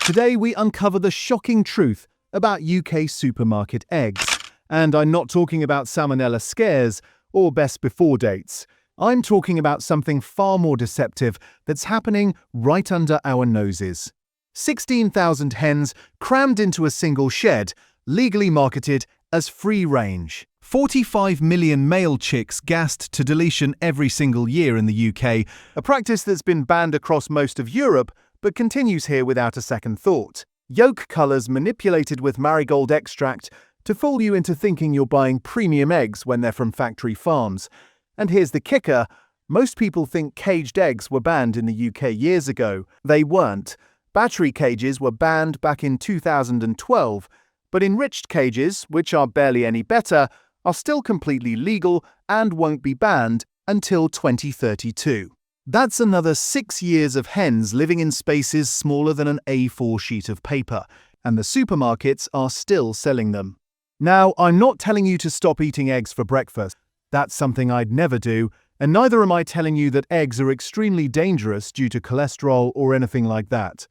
Today we uncover the shocking truth about UK supermarket eggs. And I'm not talking about salmonella scares or best before dates. I'm talking about something far more deceptive that's happening right under our noses. 16,000 hens crammed into a single shed, legally marketed as free range. 45 million male chicks gassed to deletion every single year in the UK, a practice that's been banned across most of Europe but continues here without a second thought. Yolk colours manipulated with marigold extract to fool you into thinking you're buying premium eggs when they're from factory farms. And here's the kicker: most people think caged eggs were banned in the UK years ago. They weren't. Battery cages were banned back in 2012, but enriched cages, which are barely any better, are still completely legal and won't be banned until 2032. That's another 6 years of hens living in spaces smaller than an A4 sheet of paper, and the supermarkets are still selling them. Now, I'm not telling you to stop eating eggs for breakfast. That's something I'd never do, and neither am I telling you that eggs are extremely dangerous due to cholesterol or anything like that.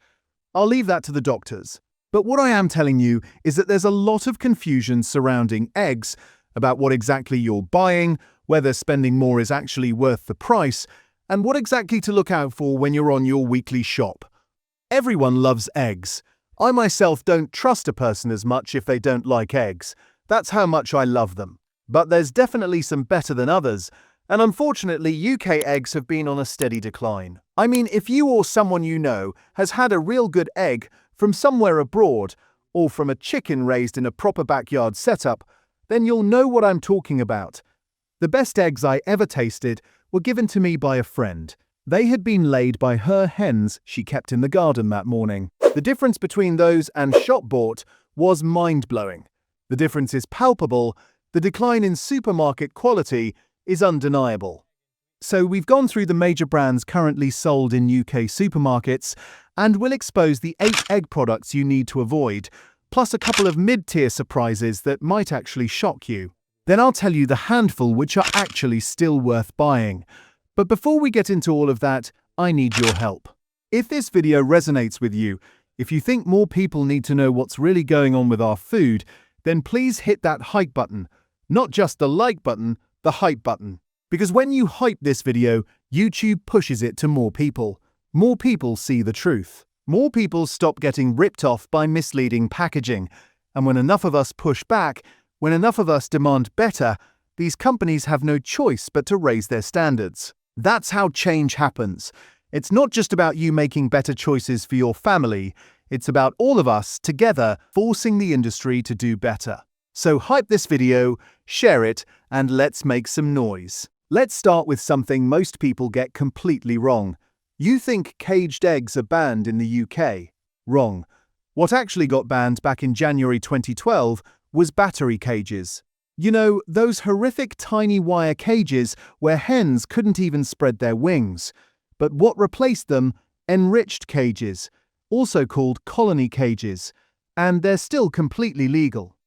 I'll leave that to the doctors. But what I am telling you is that there's a lot of confusion surrounding eggs, about what exactly you're buying, whether spending more is actually worth the price, and what exactly to look out for when you're on your weekly shop. Everyone loves eggs. I myself don't trust a person as much if they don't like eggs. That's how much I love them. But there's definitely some better than others, and unfortunately UK eggs have been on a steady decline. I mean, if you or someone you know has had a real good egg from somewhere abroad, or from a chicken raised in a proper backyard setup, then you'll know what I'm talking about. The best eggs I ever tasted were given to me by a friend. They had been laid by her hens she kept in the garden that morning. The difference between those and shop-bought was mind-blowing. The difference is palpable. The decline in supermarket quality is undeniable. So we've gone through the major brands currently sold in UK supermarkets, and we'll expose the 8 egg products you need to avoid, plus a couple of mid-tier surprises that might actually shock you. Then I'll tell you the handful which are actually still worth buying. But before we get into all of that, I need your help. If this video resonates with you, if you think more people need to know what's really going on with our food, then please hit that hype button. Not just the like button, the hype button. Because when you hype this video, YouTube pushes it to more people. More people see the truth. More people stop getting ripped off by misleading packaging. And when enough of us push back, when enough of us demand better, these companies have no choice but to raise their standards. That's how change happens. It's not just about you making better choices for your family. It's about all of us together forcing the industry to do better. So hype this video, share it, and let's make some noise. Let's start with something most people get completely wrong. You think caged eggs are banned in the UK. Wrong. What actually got banned back in January 2012 was battery cages. You know, those horrific tiny wire cages where hens couldn't even spread their wings. But what replaced them? Enriched cages, also called colony cages, and they're still completely legal.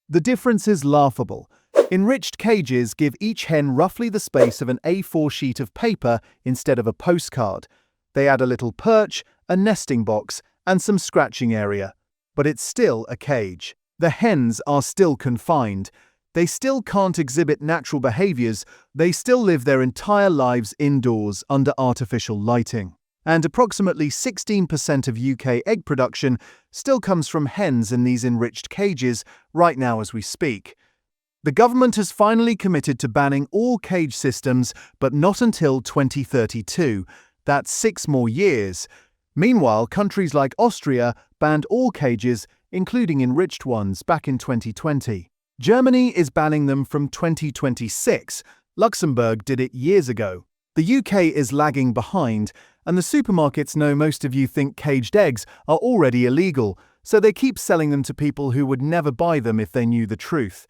The difference is laughable. Enriched cages give each hen roughly the space of an A4 sheet of paper instead of a postcard. They add a little perch, a nesting box, and some scratching area. But it's still a cage. The hens are still confined. They still can't exhibit natural behaviors. They still live their entire lives indoors under artificial lighting. And approximately 16% of UK egg production still comes from hens in these enriched cages right now as we speak. The government has finally committed to banning all cage systems, but not until 2032. That's 6 more years. Meanwhile, countries like Austria banned all cages, including enriched ones, back in 2020. Germany is banning them from 2026. Luxembourg did it years ago. The UK is lagging behind, and the supermarkets know most of you think caged eggs are already illegal, so they keep selling them to people who would never buy them if they knew the truth.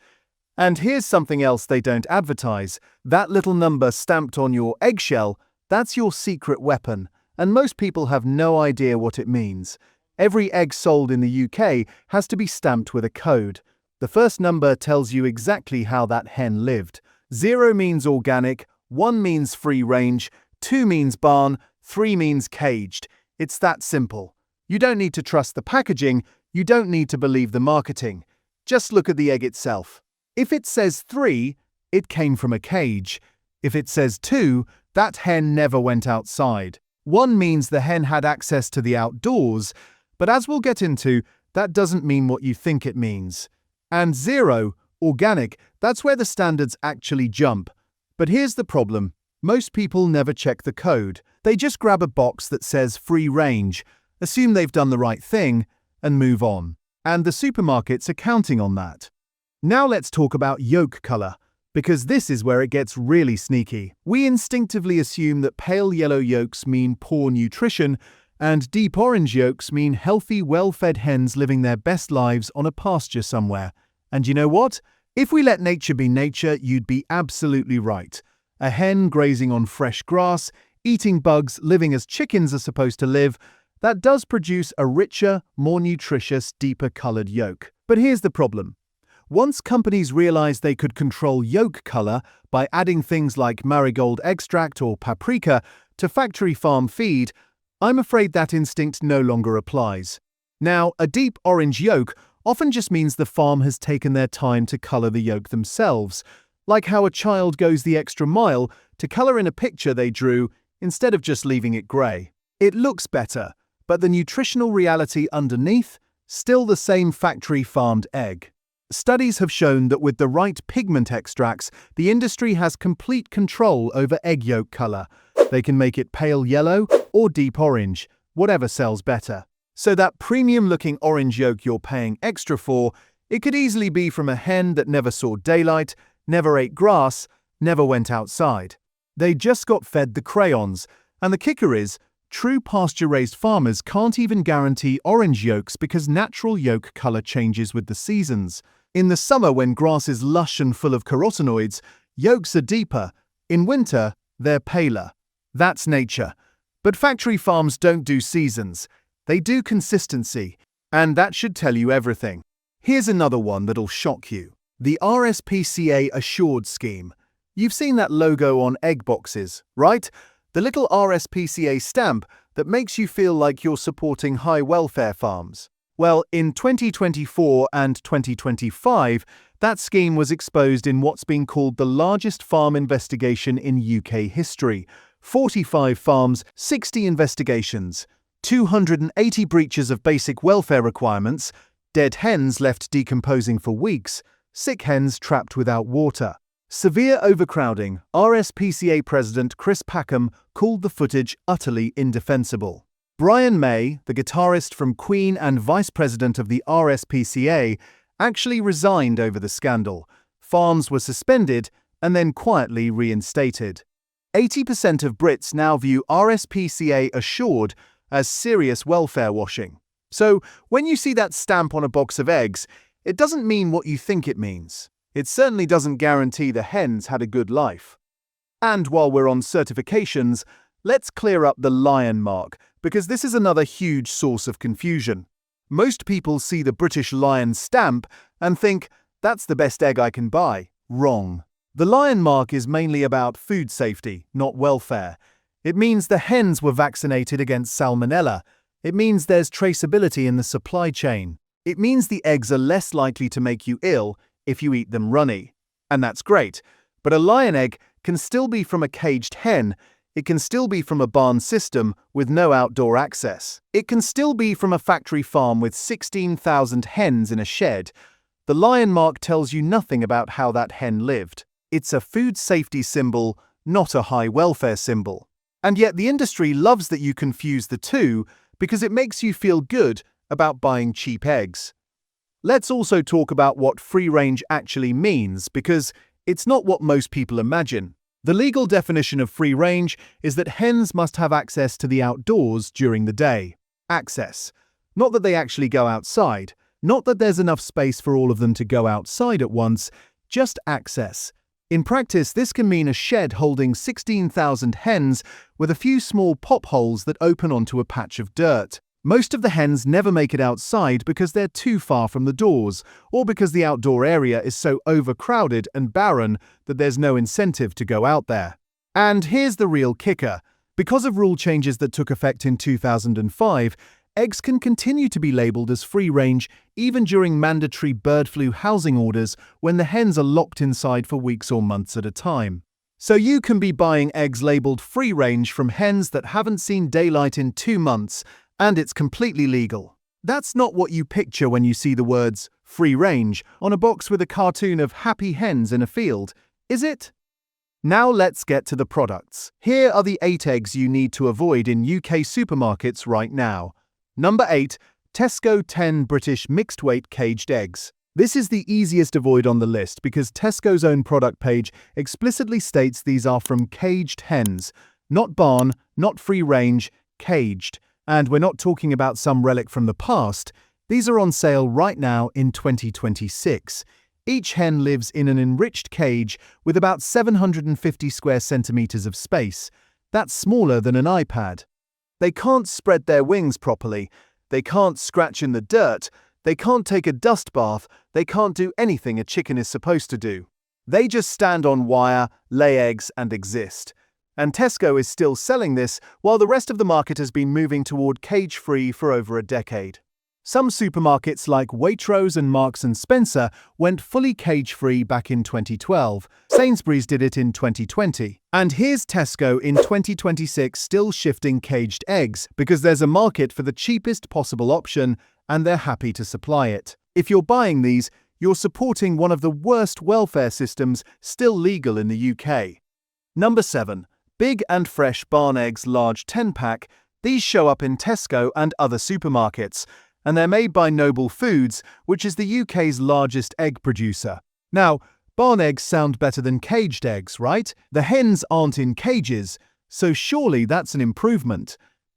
And here's something else they don't advertise. That little number stamped on your eggshell, that's your secret weapon, and most people have no idea what it means. Every egg sold in the UK has to be stamped with a code. The first number tells you exactly how that hen lived. 0 means organic, 1 means free range, 2 means barn, 3 means caged. It's that simple. You don't need to trust the packaging, you don't need to believe the marketing. Just look at the egg itself. If it says 3, it came from a cage. If it says 2, that hen never went outside. 1 means the hen had access to the outdoors, but as we'll get into, that doesn't mean what you think it means. And 0, organic, that's where the standards actually jump. But here's the problem. Most people never check the code. They just grab a box that says free range, assume they've done the right thing, and move on. And the supermarkets are counting on that. Now let's talk about yolk color, because this is where it gets really sneaky. We instinctively assume that pale yellow yolks mean poor nutrition, and deep orange yolks mean healthy, well-fed hens living their best lives on a pasture somewhere. And you know what? If we let nature be nature, you'd be absolutely right. A hen grazing on fresh grass, eating bugs, living as chickens are supposed to live, that does produce a richer, more nutritious, deeper colored yolk. But here's the problem. Once companies realized they could control yolk color by adding things like marigold extract or paprika to factory farm feed, I'm afraid that instinct no longer applies. Now, a deep orange yolk often just means the farm has taken their time to color the yolk themselves, like how a child goes the extra mile to color in a picture they drew instead of just leaving it gray. It looks better, but the nutritional reality underneath, still the same factory-farmed egg. Studies have shown that with the right pigment extracts, the industry has complete control over egg yolk color. They can make it pale yellow or deep orange, whatever sells better. So that premium-looking orange yolk you're paying extra for, it could easily be from a hen that never saw daylight, never ate grass, never went outside. They just got fed the crayons, and the kicker is, true pasture-raised farmers can't even guarantee orange yolks because natural yolk color changes with the seasons. In the summer, when grass is lush and full of carotenoids, yolks are deeper. In winter, they're paler. That's nature. But factory farms don't do seasons. They do consistency, and that should tell you everything. Here's another one that'll shock you. The RSPCA Assured scheme. You've seen that logo on egg boxes, right? The little RSPCA stamp that makes you feel like you're supporting high welfare farms. Well, in 2024 and 2025, that scheme was exposed in what's been called the largest farm investigation in UK history. 45 farms, 60 investigations, 280 breaches of basic welfare requirements, dead hens left decomposing for weeks, sick hens trapped without water. Severe overcrowding. RSPCA President Chris Packham called the footage utterly indefensible. Brian May, the guitarist from Queen and vice president of the RSPCA, actually resigned over the scandal. Farms were suspended and then quietly reinstated. 80% of Brits now view RSPCA Assured as serious welfare washing. So, when you see that stamp on a box of eggs, it doesn't mean what you think it means. It certainly doesn't guarantee the hens had a good life. And while we're on certifications, let's clear up the lion mark, because this is another huge source of confusion. Most people see the British lion stamp and think, that's the best egg I can buy. Wrong. The lion mark is mainly about food safety, not welfare. It means the hens were vaccinated against salmonella. It means there's traceability in the supply chain. It means the eggs are less likely to make you ill if you eat them runny. And that's great. But a lion egg can still be from a caged hen. It can still be from a barn system with no outdoor access. It can still be from a factory farm with 16,000 hens in a shed. The lion mark tells you nothing about how that hen lived. It's a food safety symbol, not a high welfare symbol. And yet the industry loves that you confuse the two because it makes you feel good about buying cheap eggs. Let's also talk about what free range actually means, because it's not what most people imagine. The legal definition of free range is that hens must have access to the outdoors during the day. Access. Not that they actually go outside. Not that there's enough space for all of them to go outside at once. Just access. In practice, this can mean a shed holding 16,000 hens with a few small pop holes that open onto a patch of dirt. Most of the hens never make it outside because they're too far from the doors, or because the outdoor area is so overcrowded and barren that there's no incentive to go out there. And here's the real kicker. Because of rule changes that took effect in 2005, eggs can continue to be labeled as free-range even during mandatory bird flu housing orders when the hens are locked inside for weeks or months at a time. So you can be buying eggs labeled free-range from hens that haven't seen daylight in 2 months, and it's completely legal. That's not what you picture when you see the words free range on a box with a cartoon of happy hens in a field, is it? Now let's get to the products. Here are the 8 eggs you need to avoid in UK supermarkets right now. Number 8. Tesco 10 British mixed weight caged eggs. This is the easiest avoid on the list because Tesco's own product page explicitly states these are from caged hens. Not barn, not free range, caged. And we're not talking about some relic from the past. These are on sale right now in 2026. Each hen lives in an enriched cage with about 750 square centimeters of space. That's smaller than an iPad. They can't spread their wings properly. They can't scratch in the dirt. They can't take a dust bath. They can't do anything a chicken is supposed to do. They just stand on wire, lay eggs, and exist. And Tesco is still selling this, while the rest of the market has been moving toward cage-free for over a decade. Some supermarkets like Waitrose and Marks & Spencer went fully cage-free back in 2012. Sainsbury's did it in 2020. And here's Tesco in 2026 still shifting caged eggs because there's a market for the cheapest possible option, and they're happy to supply it. If you're buying these, you're supporting one of the worst welfare systems still legal in the UK. Number 7. Big and Fresh Barn Eggs Large 10-pack. These show up in Tesco and other supermarkets, and they're made by Noble Foods, which is the UK's largest egg producer. Now, barn eggs sound better than caged eggs, right? The hens aren't in cages, so surely that's an improvement.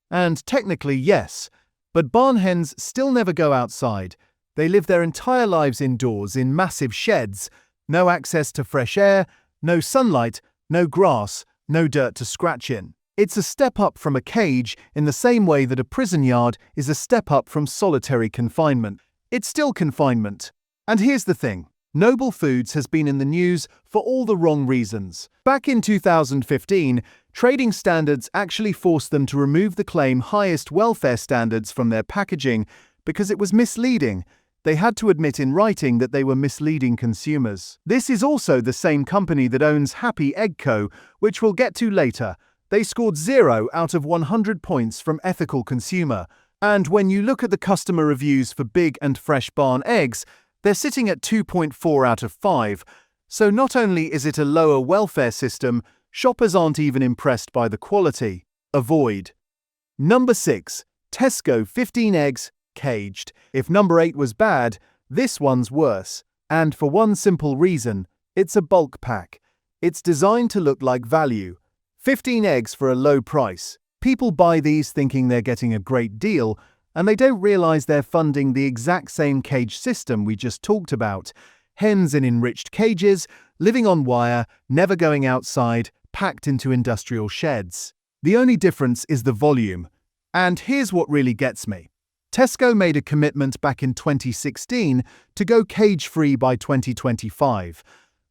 And technically, yes, but barn hens still never go outside. They live their entire lives indoors in massive sheds. No access to fresh air, no sunlight, no grass, no dirt to scratch in. It's a step up from a cage in the same way that a prison yard is a step up from solitary confinement. It's still confinement. And here's the thing. Noble Foods has been in the news for all the wrong reasons. Back in 2015, trading standards actually forced them to remove the claim highest welfare standards from their packaging because it was misleading. They had to admit in writing that they were misleading consumers. This is also the same company that owns Happy Egg Co., which we'll get to later. They scored 0 out of 100 points from ethical consumer. And when you look at the customer reviews for Big and Fresh Barn eggs, they're sitting at 2.4 out of 5. So not only is it a lower welfare system, shoppers aren't even impressed by the quality. Avoid. Number 6. Tesco 15 eggs, caged. If number 8 was bad, this one's worse. And for one simple reason, it's a bulk pack. It's designed to look like value. 15 eggs for a low price. People buy these thinking they're getting a great deal, and they don't realize they're funding the exact same cage system we just talked about. Hens in enriched cages, living on wire, never going outside, packed into industrial sheds. The only difference is the volume. And here's what really gets me. Tesco made a commitment back in 2016 to go cage-free by 2025.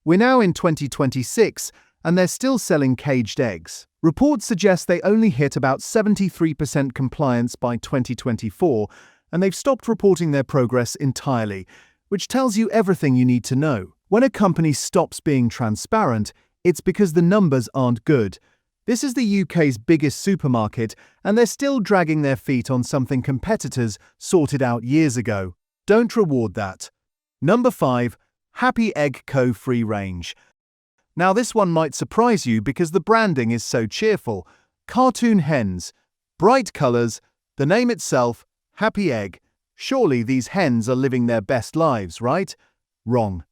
We're now in 2026, and they're still selling caged eggs. Reports suggest they only hit about 73% compliance by 2024, and they've stopped reporting their progress entirely, which tells you everything you need to know. When a company stops being transparent, it's because the numbers aren't good. This is the UK's biggest supermarket, and they're still dragging their feet on something competitors sorted out years ago. Don't reward that. Number 5. Happy Egg Co. Free Range. Now this one might surprise you because the branding is so cheerful. Cartoon hens, bright colours, the name itself, Happy Egg. Surely these hens are living their best lives, right? Wrong.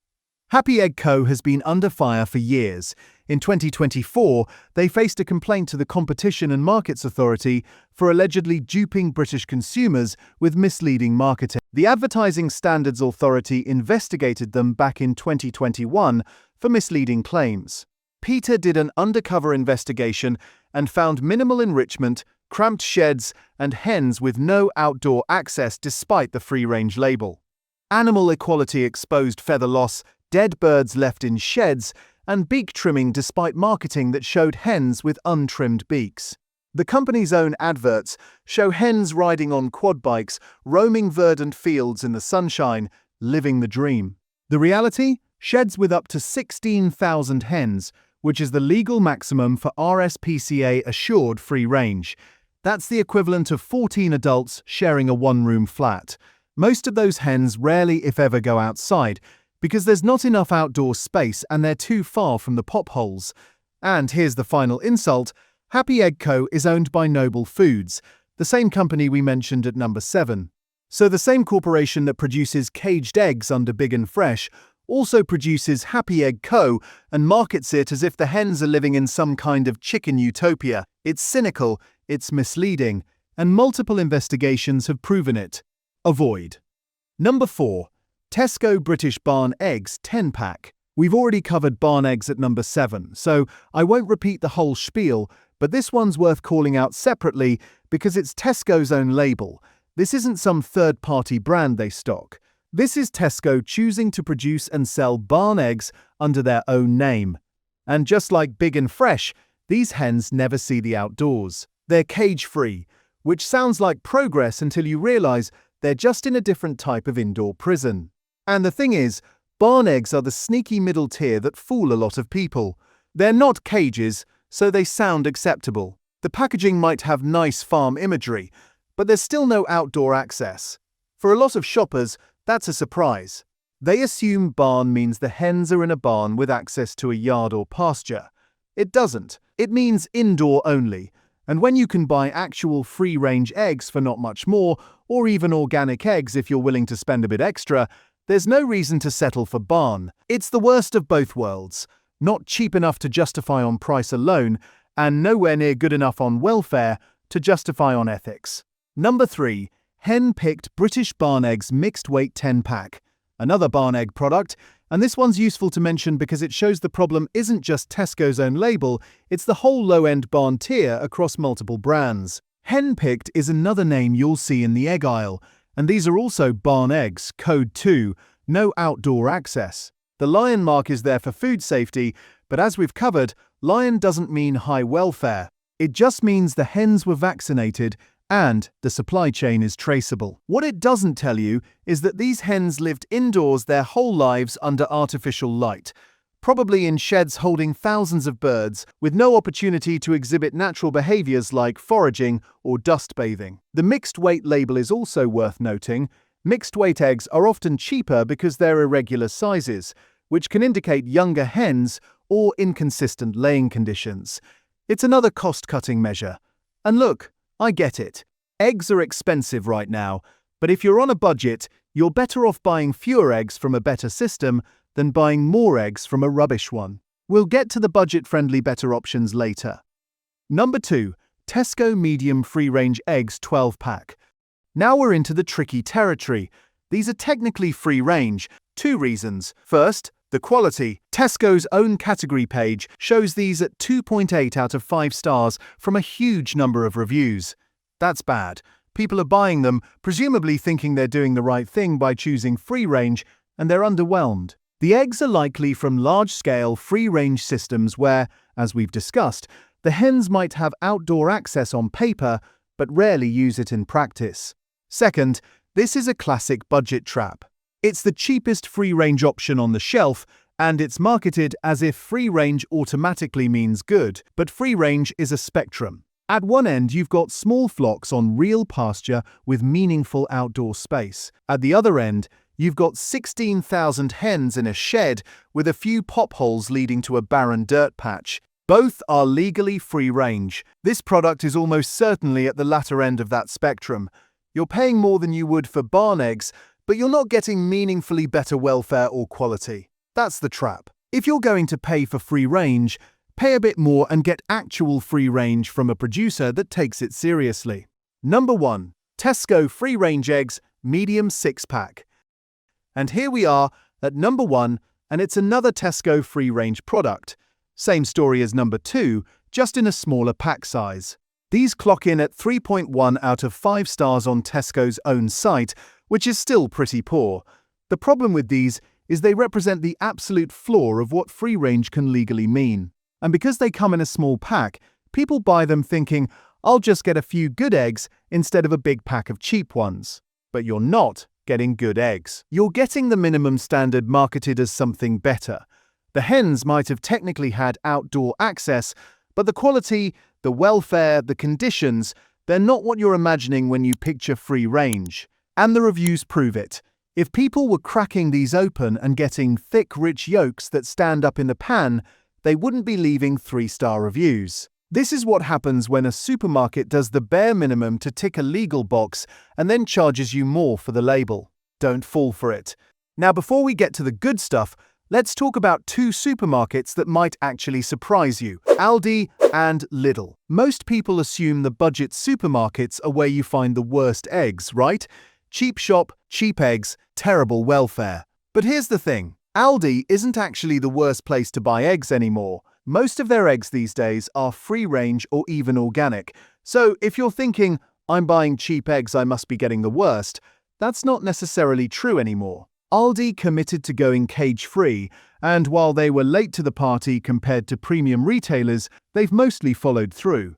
Happy Egg Co. has been under fire for years. In 2024, they faced a complaint to the Competition and Markets Authority for allegedly duping British consumers with misleading marketing. The Advertising Standards Authority investigated them back in 2021 for misleading claims. Peter did an undercover investigation and found minimal enrichment, cramped sheds, and hens with no outdoor access despite the free-range label. Animal equality exposed feather loss, dead birds left in sheds, and beak trimming despite marketing that showed hens with untrimmed beaks. The company's own adverts show hens riding on quad bikes, roaming verdant fields in the sunshine, living the dream. The reality? Sheds with up to 16,000 hens, which is the legal maximum for RSPCA assured free range. That's the equivalent of 14 adults sharing a one-room flat. Most of those hens rarely, if ever, go outside because there's not enough outdoor space and they're too far from the pop holes. And here's the final insult: Happy Egg Co. is owned by Noble Foods, the same company we mentioned at number 7. So the same corporation that produces caged eggs under Big and Fresh also produces Happy Egg Co. and markets it as if the hens are living in some kind of chicken utopia. It's cynical, it's misleading, and multiple investigations have proven it. Avoid. Number 4. Tesco British Barn Eggs 10-pack. We've already covered barn eggs at number 7, so I won't repeat the whole spiel, but this one's worth calling out separately because it's Tesco's own label. This isn't some third-party brand they stock. This is Tesco choosing to produce and sell barn eggs under their own name. And just like Big and Fresh, these hens never see the outdoors. They're cage-free, which sounds like progress until you realize they're just in a different type of indoor prison. And the thing is, barn eggs are the sneaky middle tier that fool a lot of people. They're not cages, so they sound acceptable. The packaging might have nice farm imagery, but there's still no outdoor access. For a lot of shoppers, that's a surprise. They assume barn means the hens are in a barn with access to a yard or pasture. It doesn't. It means indoor only. And when you can buy actual free-range eggs for not much more, or even organic eggs if you're willing to spend a bit extra, there's no reason to settle for barn. It's the worst of both worlds. Not cheap enough to justify on price alone, and nowhere near good enough on welfare to justify on ethics. Number 3. Hen-picked British Barn Eggs Mixed Weight 10-pack. Another barn egg product, and this one's useful to mention because it shows the problem isn't just Tesco's own label, it's the whole low-end barn tier across multiple brands. Hen-picked is another name you'll see in the egg aisle, and these are also barn eggs, code 2, no outdoor access. The lion mark is there for food safety, but as we've covered, lion doesn't mean high welfare. It just means the hens were vaccinated and the supply chain is traceable. What it doesn't tell you is that these hens lived indoors their whole lives under artificial light, probably in sheds holding thousands of birds, with no opportunity to exhibit natural behaviors like foraging or dust bathing. The mixed weight label is also worth noting. Mixed weight eggs are often cheaper because they're irregular sizes, which can indicate younger hens or inconsistent laying conditions. It's another cost-cutting measure. And look, I get it. Eggs are expensive right now, but if you're on a budget, you're better off buying fewer eggs from a better system than buying more eggs from a rubbish one. We'll get to the budget-friendly better options later. Number 2. Tesco Medium Free-Range Eggs 12-pack. Now we're into the tricky territory. These are technically free-range. 2 reasons. First, the quality. Tesco's own category page shows these at 2.8 out of 5 stars from a huge number of reviews. That's bad. People are buying them, presumably thinking they're doing the right thing by choosing free-range, and they're underwhelmed. The eggs are likely from large-scale free-range systems where, as we've discussed, the hens might have outdoor access on paper, but rarely use it in practice. Second, this is a classic budget trap. It's the cheapest free-range option on the shelf, and it's marketed as if free-range automatically means good, but free-range is a spectrum. At one end, you've got small flocks on real pasture with meaningful outdoor space. At the other end, you've got 16,000 hens in a shed with a few pop holes leading to a barren dirt patch. Both are legally free-range. This product is almost certainly at the latter end of that spectrum. You're paying more than you would for barn eggs, but you're not getting meaningfully better welfare or quality. That's the trap. If you're going to pay for free range, pay a bit more and get actual free range from a producer that takes it seriously. Number 1. Tesco Free Range Eggs Medium 6-pack. And here we are at number 1, and it's another Tesco free range product. Same story as number 2, just in a smaller pack size. These clock in at 3.1 out of 5 stars on Tesco's own site, which is still pretty poor. The problem with these is they represent the absolute flaw of what free range can legally mean. And because they come in a small pack, people buy them thinking, I'll just get a few good eggs instead of a big pack of cheap ones. But you're not getting good eggs. You're getting the minimum standard marketed as something better. The hens might have technically had outdoor access, but the quality, the welfare, the conditions, they're not what you're imagining when you picture free range. And the reviews prove it. If people were cracking these open and getting thick, rich yolks that stand up in the pan, they wouldn't be leaving 3-star reviews. This is what happens when a supermarket does the bare minimum to tick a legal box and then charges you more for the label. Don't fall for it. Now, before we get to the good stuff, let's talk about 2 supermarkets that might actually surprise you: Aldi and Lidl. Most people assume the budget supermarkets are where you find the worst eggs, right? Cheap shop, cheap eggs, terrible welfare. But here's the thing. Aldi isn't actually the worst place to buy eggs anymore. Most of their eggs these days are free-range or even organic. So if you're thinking, I'm buying cheap eggs, I must be getting the worst, that's not necessarily true anymore. Aldi committed to going cage-free, and while they were late to the party compared to premium retailers, they've mostly followed through.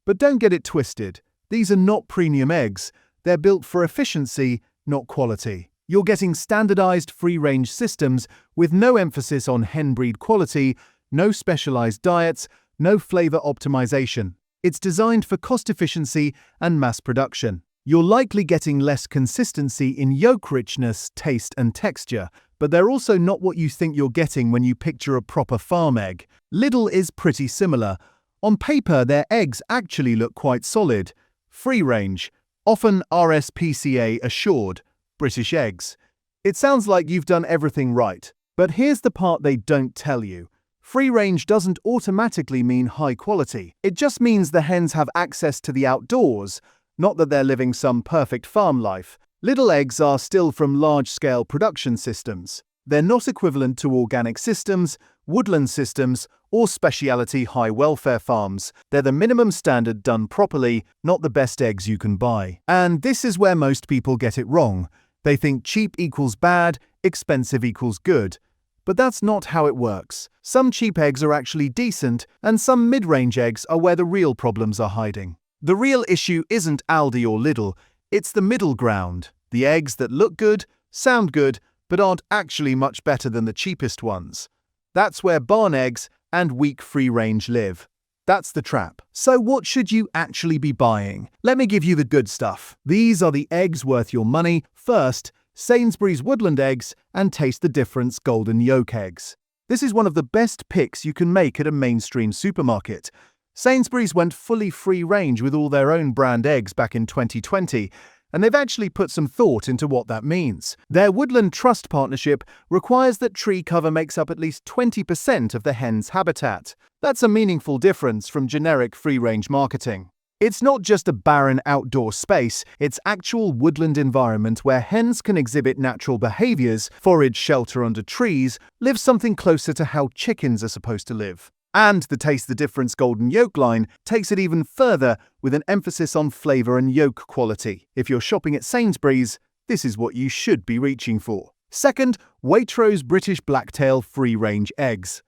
But don't get it twisted. These are not premium eggs. They're built for efficiency, not quality. You're getting standardized free-range systems with no emphasis on hen breed quality, no specialized diets, no flavor optimization. It's designed for cost efficiency and mass production. You're likely getting less consistency in yolk richness, taste, and texture, but they're also not what you think you're getting when you picture a proper farm egg. Lidl is pretty similar. On paper, their eggs actually look quite solid. Free-range, often RSPCA assured, British eggs. It sounds like you've done everything right. But here's the part they don't tell you. Free range doesn't automatically mean high quality. It just means the hens have access to the outdoors, not that they're living some perfect farm life. Lidl eggs are still from large-scale production systems. They're not equivalent to organic systems, woodland systems, or specialty high-welfare farms. They're the minimum standard done properly, not the best eggs you can buy. And this is where most people get it wrong. They think cheap equals bad, expensive equals good. But that's not how it works. Some cheap eggs are actually decent, and some mid-range eggs are where the real problems are hiding. The real issue isn't Aldi or Lidl, it's the middle ground. The eggs that look good, sound good, but aren't actually much better than the cheapest ones. That's where barn eggs and weak free range live. That's the trap. So what should you actually be buying? Let me give you the good stuff. These are the eggs worth your money. First, Sainsbury's Woodland eggs, and taste the difference golden yolk eggs. This is one of the best picks you can make at a mainstream supermarket. Sainsbury's went fully free range with all their own brand eggs back in 2020, and they've actually put some thought into what that means. Their Woodland Trust partnership requires that tree cover makes up at least 20% of the hen's habitat. That's a meaningful difference from generic free-range marketing. It's not just a barren outdoor space, it's actual woodland environment where hens can exhibit natural behaviors, forage, shelter under trees, live something closer to how chickens are supposed to live. And the Taste the Difference golden yolk line takes it even further with an emphasis on flavor and yolk quality. If you're shopping at Sainsbury's, this is what you should be reaching for. Second, Waitrose British Blacktail free-range eggs.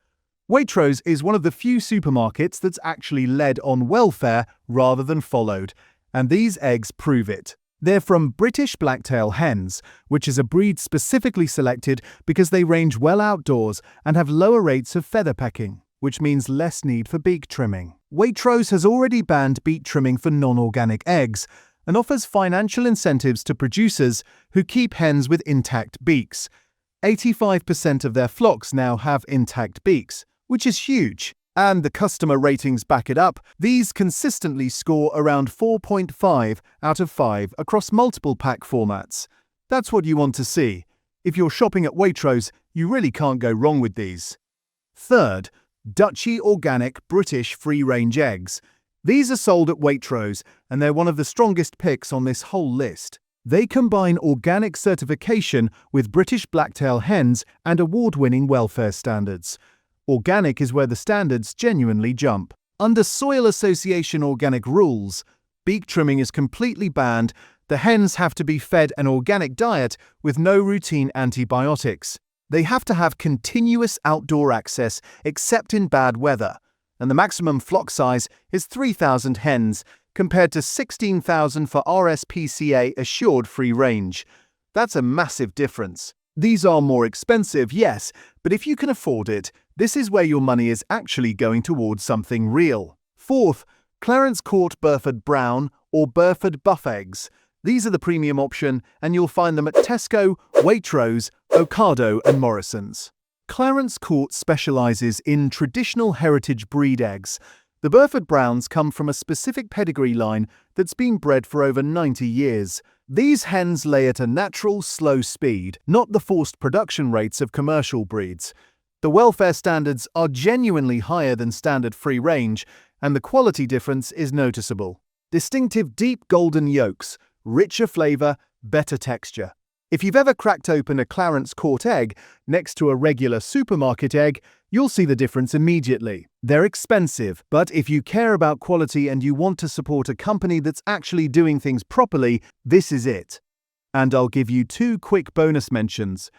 Waitrose is one of the few supermarkets that's actually led on welfare rather than followed, and these eggs prove it. They're from British Blacktail hens, which is a breed specifically selected because they range well outdoors and have lower rates of feather pecking, which means less need for beak trimming. Waitrose has already banned beak trimming for non-organic eggs and offers financial incentives to producers who keep hens with intact beaks. 85% of their flocks now have intact beaks, which is huge. And the customer ratings back it up. These consistently score around 4.5 out of 5 across multiple pack formats. That's what you want to see. If you're shopping at Waitrose, you really can't go wrong with these. Third, Dutchy Organic British free-range eggs. These are sold at Waitrose, and they're one of the strongest picks on this whole list. They combine organic certification with British Blacktail hens and award-winning welfare standards. Organic is where the standards genuinely jump. Under Soil Association organic rules, beak trimming is completely banned. The hens have to be fed an organic diet with no routine antibiotics. They have to have continuous outdoor access except in bad weather, and the maximum flock size is 3,000 hens, compared to $16,000 for RSPCA assured free range. That's a massive difference. These are more expensive, yes, but if you can afford it, this is where your money is actually going towards something real. Fourth, Clarence Court Burford Brown or Burford Buff eggs. These are the premium option, and you'll find them at Tesco, Waitrose, Ocado and Morrison's. Clarence Court specializes in traditional heritage breed eggs. The Burford Browns come from a specific pedigree line that's been bred for over 90 years. These hens lay at a natural, slow speed, not the forced production rates of commercial breeds. The welfare standards are genuinely higher than standard free range, and the quality difference is noticeable. Distinctive deep golden yolks, richer flavor, better texture. If you've ever cracked open a Clarence Court egg next to a regular supermarket egg, you'll see the difference immediately. They're expensive, but if you care about quality and you want to support a company that's actually doing things properly, this is it. And I'll give you 2 quick bonus mentions.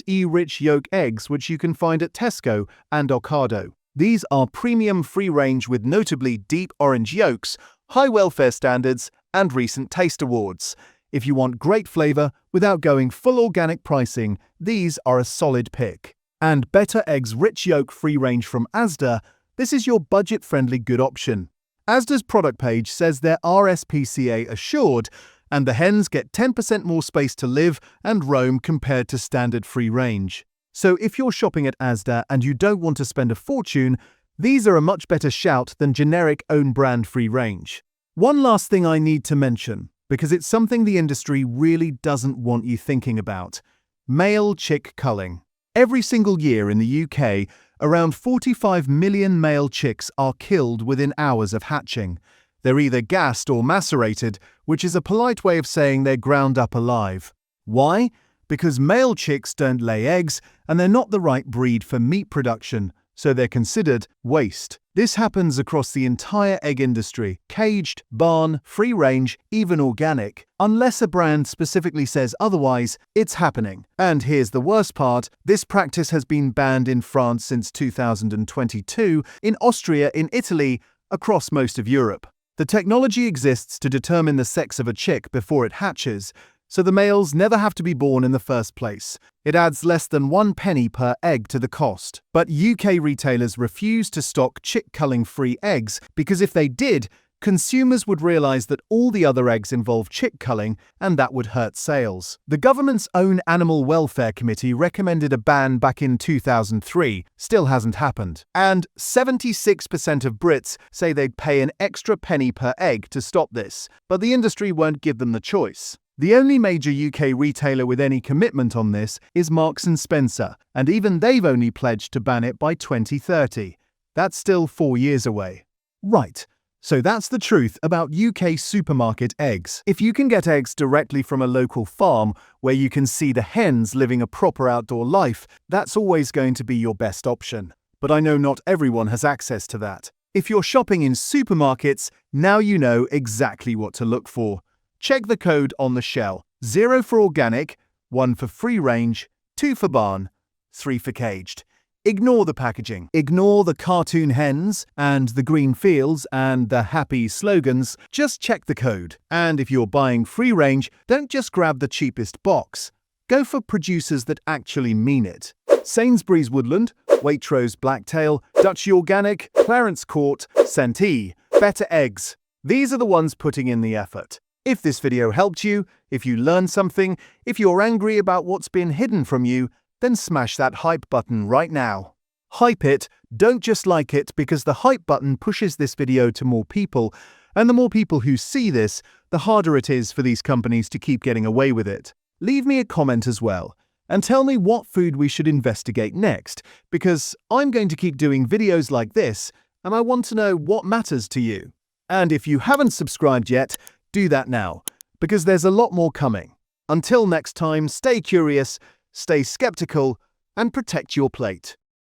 Enriched yolk eggs, which you can find at Tesco and Ocado. These are premium free range with notably deep orange yolks, high welfare standards, and recent taste awards. If you want great flavor without going full organic pricing, these are a solid pick. And Better Eggs Rich Yolk Free Range from Asda, this is your budget-friendly good option. Asda's product page says they're RSPCA assured, and the hens get 10% more space to live and roam compared to standard free range. So if you're shopping at Asda and you don't want to spend a fortune, these are a much better shout than generic own-brand free range. One last thing I need to mention, because it's something the industry really doesn't want you thinking about. Male chick culling. Every single year in the UK, around 45 million male chicks are killed within hours of hatching. They're either gassed or macerated, which is a polite way of saying they're ground up alive. Why? Because male chicks don't lay eggs and they're not the right breed for meat production, so they're considered waste. This happens across the entire egg industry, caged, barn, free range, even organic. Unless a brand specifically says otherwise, it's happening. And here's the worst part, this practice has been banned in France since 2022, in Austria, in Italy, across most of Europe. The technology exists to determine the sex of a chick before it hatches, so the males never have to be born in the first place. It adds less than 1 penny per egg to the cost. But UK retailers refuse to stock chick-culling-free eggs because if they did, consumers would realise that all the other eggs involve chick culling and that would hurt sales. The government's own Animal Welfare Committee recommended a ban back in 2003, still hasn't happened. And 76% of Brits say they'd pay an extra penny per egg to stop this, but the industry won't give them the choice. The only major UK retailer with any commitment on this is Marks & Spencer, and even they've only pledged to ban it by 2030. That's still 4 years away. Right, so that's the truth about UK supermarket eggs. If you can get eggs directly from a local farm where you can see the hens living a proper outdoor life, that's always going to be your best option. But I know not everyone has access to that. If you're shopping in supermarkets, now you know exactly what to look for. Check the code on the shell. 0 for organic, 1 for free range, 2 for barn, 3 for caged. Ignore the packaging. Ignore the cartoon hens and the green fields and the happy slogans. Just check the code. And if you're buying free range, don't just grab the cheapest box. Go for producers that actually mean it. Sainsbury's Woodland, Waitrose Blacktail, Dutch Organic, Clarence Court, Sentee, Better Eggs. These are the ones putting in the effort. If this video helped you, if you learned something, if you're angry about what's been hidden from you, then smash that hype button right now. Hype it, don't just like it, because the hype button pushes this video to more people, and the more people who see this, the harder it is for these companies to keep getting away with it. Leave me a comment as well, and tell me what food we should investigate next, because I'm going to keep doing videos like this, and I want to know what matters to you. And if you haven't subscribed yet, do that now, because there's a lot more coming. Until next time, stay curious, stay skeptical, and protect your plate.